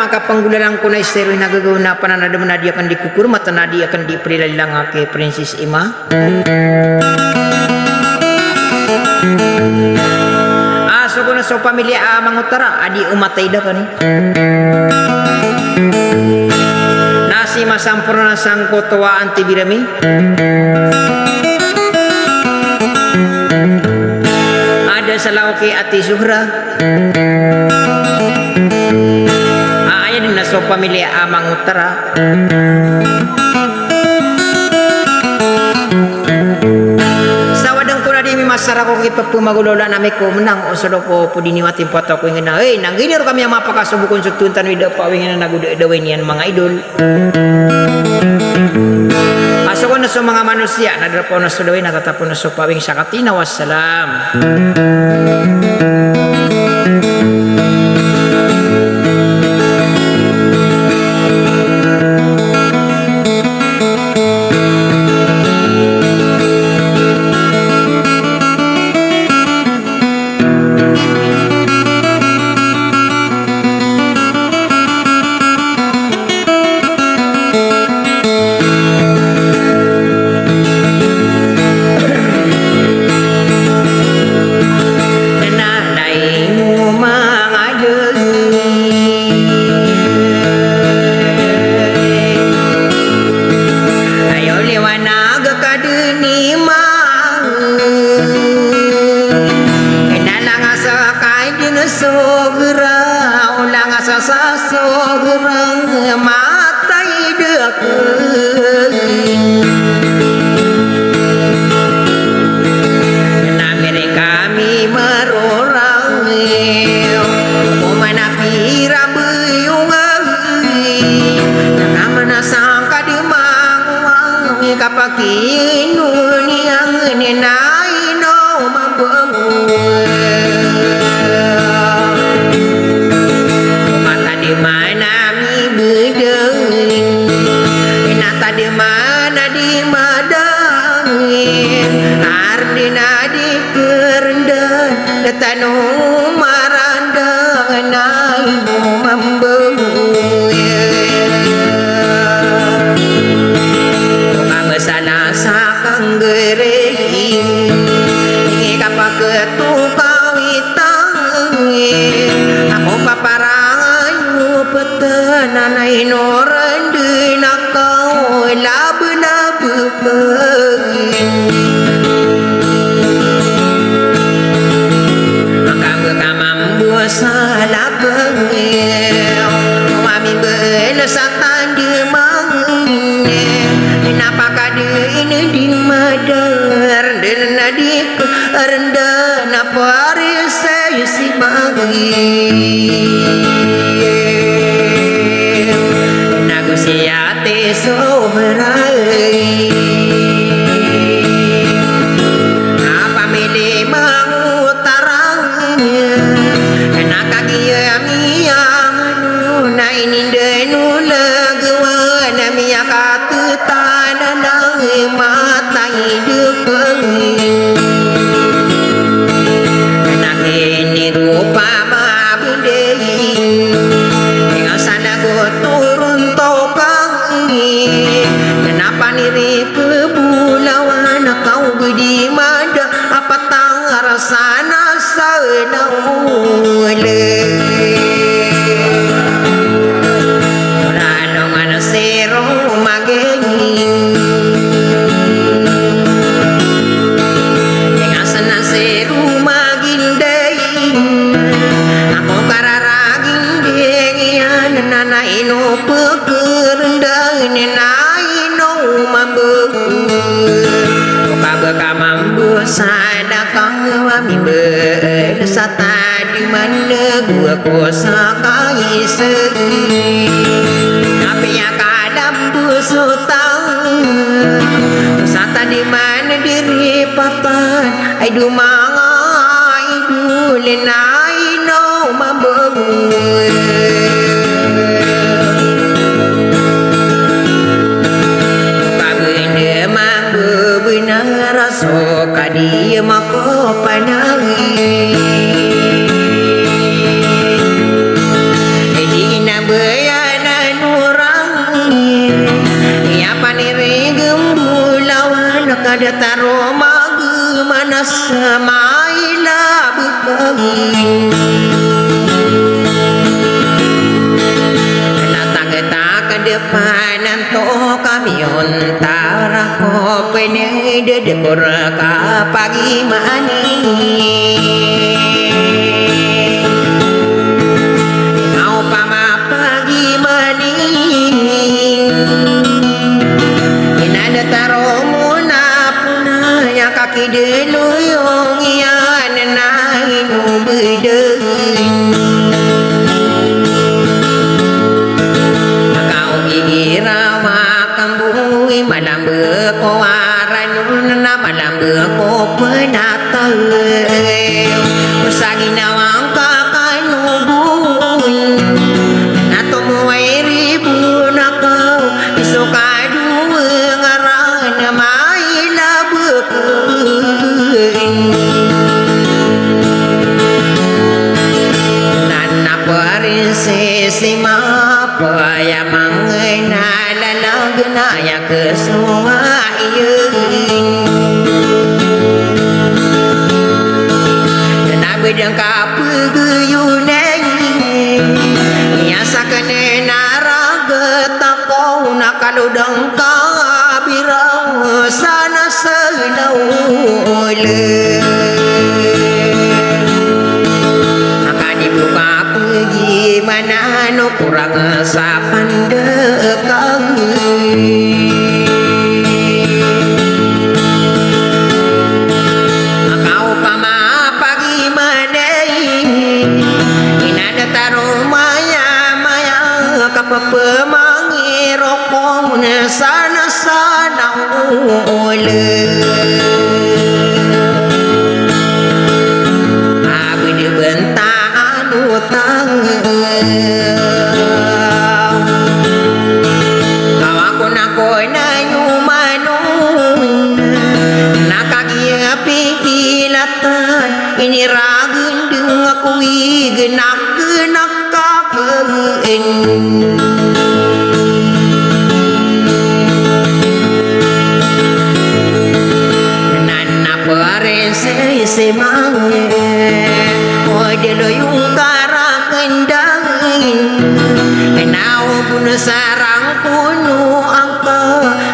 maka panggularang ko na istero nagagawa na pananada manadi akan dikukur matanadi akan diprilalang ake Princess Ima. Aso ko na so pamilya amang utara adi umatay da kan. Nasi masampurna sangko toa anti birami. Ada salauki ati Zuhra. Ayan din na so pamilya amang utara. Masara ko kita pumagulola nami ko menang osodo ko pudiniwati poto ko ingin na nang gini ro kami yang mapakasubukon sutuntan wida pawingin na nagudawainian mga idol. Pasok na sa mga manusia nadrapo na sa dawin natatapon na sa pawing sakatina wassalam. Bye. mailah berkahwin ke depan nanto kami ontara ko pene de dekor ka pagi mani mau pama pagi mani inada taro muna puna ya kaki deluyong yan na inu bedeng Irama kambui malam berkoaran na malam berkopenatal Usagi nawang kakanubun Nato muay ribu nakau Isuka dua ngaran maila berkein Nana prinsesi mapa ya mangena lalagna ya kesuaian Nana bedang kapeguyunen ya sakane naraga takau nakaludang kabirau sana selaule dibuka pergi mana no kurang sapan dekat kau pama pagi mana inada taruh maya maya kapa pemangi rokong sana sana oleh abi de bentar utang kawaku nakoy na yumanong nakagia pihilatan iniragun deng aku genak-genak kakein nana paresay semange Ode yung karakendangin Kenao pun sarang kuno angka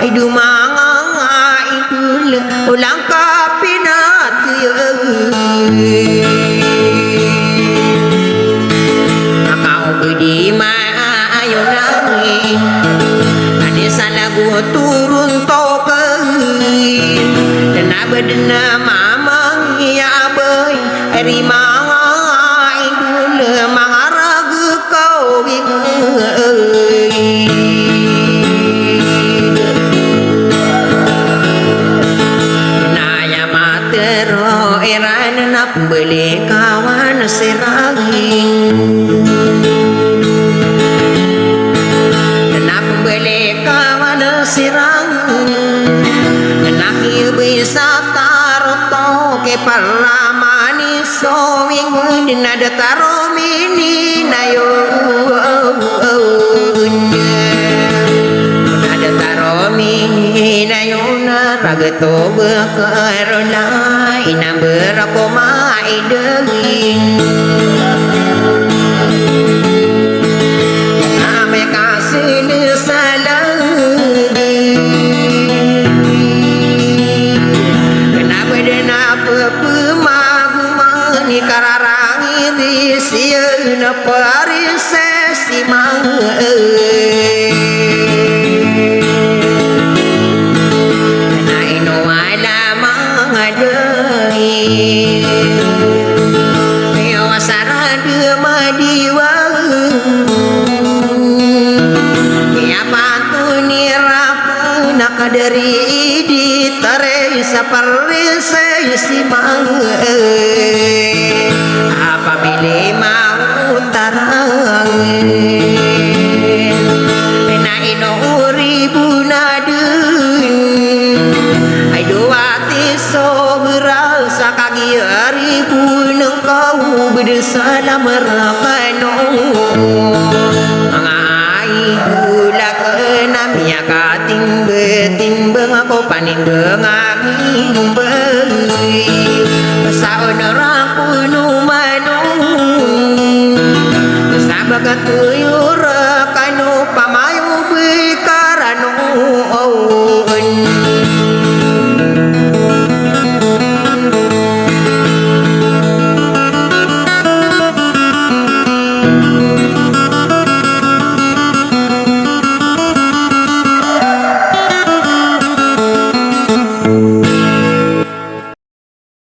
Ay dumanga idul Ulang kapinati Akau budi maayo nangin Adi salagu turun token Dan abadna mamang ya abay Rimang mangarag kau naya matero iran nap beli kawan seragin nap beli kawan seragin nak bisa taruh ke parlamani sowing dinada taro mini nayo nada taro mini nayo na ragato bekarona ina berakoma idegin ame kasih salah kenapa dan apa pemagumani kararang ini siana parisesi mang na ino wala mangadai wasara madiwa ya pantuni rapa nakadari di tare saparse simang apa milih mau tarang na ino ribu nadun ai doati sobra sakagi ribu kau bersalam rakano mengai gula kenami Ya katimbang ako panimbang aking umbay sa onarang puno manong sa bagat tuyo